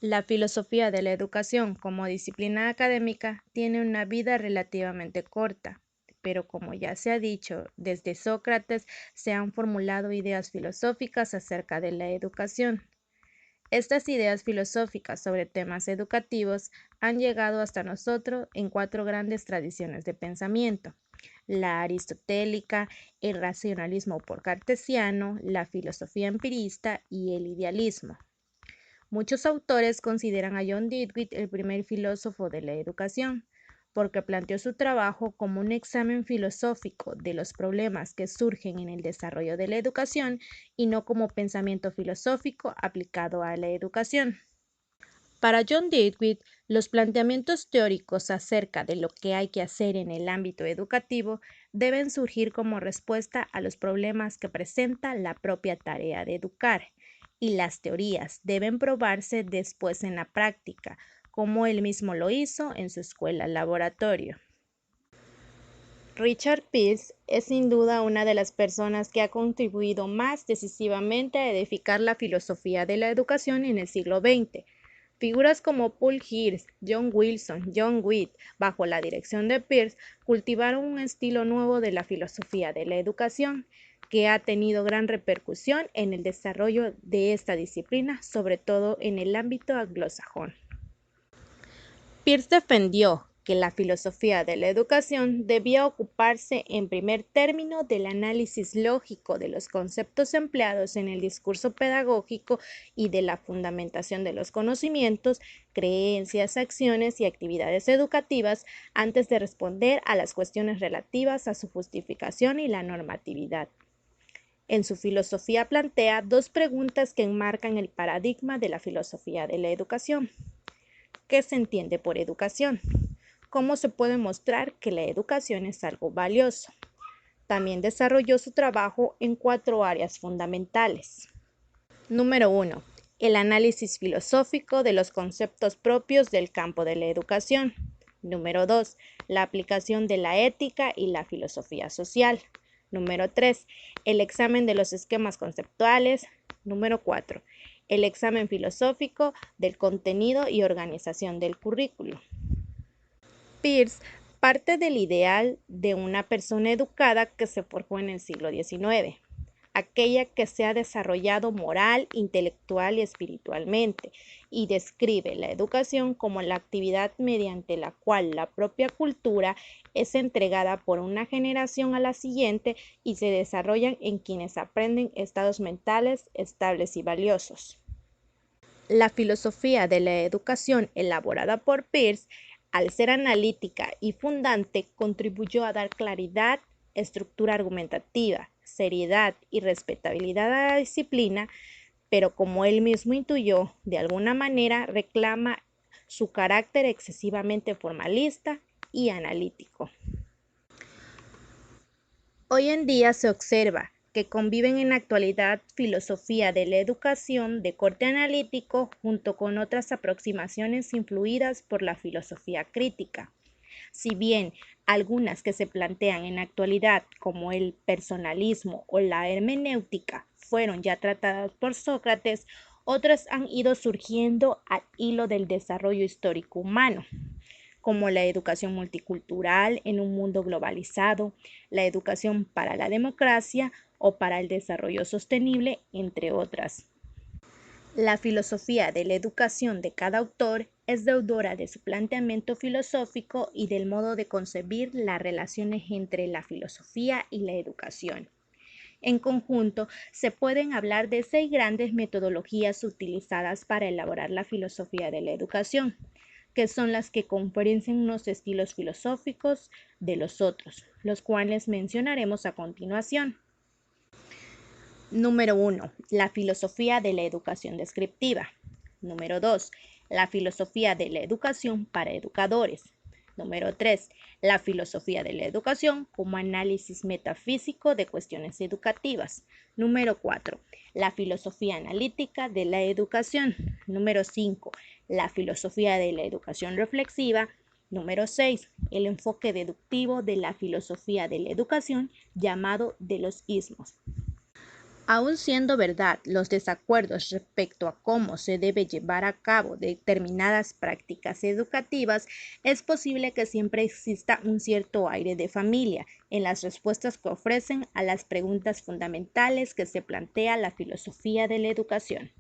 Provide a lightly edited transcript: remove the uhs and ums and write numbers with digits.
La filosofía de la educación como disciplina académica tiene una vida relativamente corta, pero como ya se ha dicho, desde Sócrates se han formulado ideas filosóficas acerca de la educación. Estas ideas filosóficas sobre temas educativos han llegado hasta nosotros en cuatro grandes tradiciones de pensamiento: la aristotélica, el racionalismo por cartesiano, la filosofía empirista y el idealismo. Muchos autores consideran a John Dewey el primer filósofo de la educación, porque planteó su trabajo como un examen filosófico de los problemas que surgen en el desarrollo de la educación y no como pensamiento filosófico aplicado a la educación. Para John Dewey, los planteamientos teóricos acerca de lo que hay que hacer en el ámbito educativo deben surgir como respuesta a los problemas que presenta la propia tarea de educar, y las teorías deben probarse después en la práctica, como él mismo lo hizo en su escuela laboratorio. Richard Pearse es sin duda una de las personas que ha contribuido más decisivamente a edificar la filosofía de la educación en el siglo XX. Figuras como Paul Hirsch, John Wilson, John Witt, bajo la dirección de Pearse, cultivaron un estilo nuevo de la filosofía de la educación, que ha tenido gran repercusión en el desarrollo de esta disciplina, sobre todo en el ámbito anglosajón. Peirce defendió que la filosofía de la educación debía ocuparse en primer término del análisis lógico de los conceptos empleados en el discurso pedagógico y de la fundamentación de los conocimientos, creencias, acciones y actividades educativas antes de responder a las cuestiones relativas a su justificación y la normatividad. En su filosofía plantea dos preguntas que enmarcan el paradigma de la filosofía de la educación. ¿Qué se entiende por educación? ¿Cómo se puede mostrar que la educación es algo valioso? También desarrolló su trabajo en cuatro áreas fundamentales. Número 1. El análisis filosófico de los conceptos propios del campo de la educación. Número 2. La aplicación de la ética y la filosofía social. Número 3. El examen de los esquemas conceptuales. Número 4. El examen filosófico del contenido y organización del currículo. Peirce parte del ideal de una persona educada que se forjó en el siglo XIX, aquella que se ha desarrollado moral, intelectual y espiritualmente, y describe la educación como la actividad mediante la cual la propia cultura es entregada por una generación a la siguiente y se desarrollan en quienes aprenden estados mentales estables y valiosos. La filosofía de la educación elaborada por Peirce, al ser analítica y fundante, contribuyó a dar claridad, estructura argumentativa, seriedad y respetabilidad a la disciplina, pero como él mismo intuyó, de alguna manera reclama su carácter excesivamente formalista y analítico. Hoy en día se observa que conviven en la actualidad filosofía de la educación de corte analítico junto con otras aproximaciones influidas por la filosofía crítica. Si bien algunas que se plantean en la actualidad, como el personalismo o la hermenéutica, fueron ya tratadas por Sócrates, otras han ido surgiendo al hilo del desarrollo histórico humano, como la educación multicultural en un mundo globalizado, la educación para la democracia o para el desarrollo sostenible, entre otras. La filosofía de la educación de cada autor es deudora de su planteamiento filosófico y del modo de concebir las relaciones entre la filosofía y la educación. En conjunto, se pueden hablar de 6 grandes metodologías utilizadas para elaborar la filosofía de la educación, que son las que conferencian unos estilos filosóficos de los otros, los cuales mencionaremos a continuación. Número 1. La filosofía de la educación descriptiva. Número 2. La filosofía de la educación para educadores. Número 3. La filosofía de la educación como análisis metafísico de cuestiones educativas. Número 4. La filosofía analítica de la educación. Número 5. La filosofía de la educación reflexiva. Número 6. El enfoque deductivo de la filosofía de la educación llamado de los ismos. Aun siendo verdad los desacuerdos respecto a cómo se debe llevar a cabo determinadas prácticas educativas, es posible que siempre exista un cierto aire de familia en las respuestas que ofrecen a las preguntas fundamentales que se plantea la filosofía de la educación.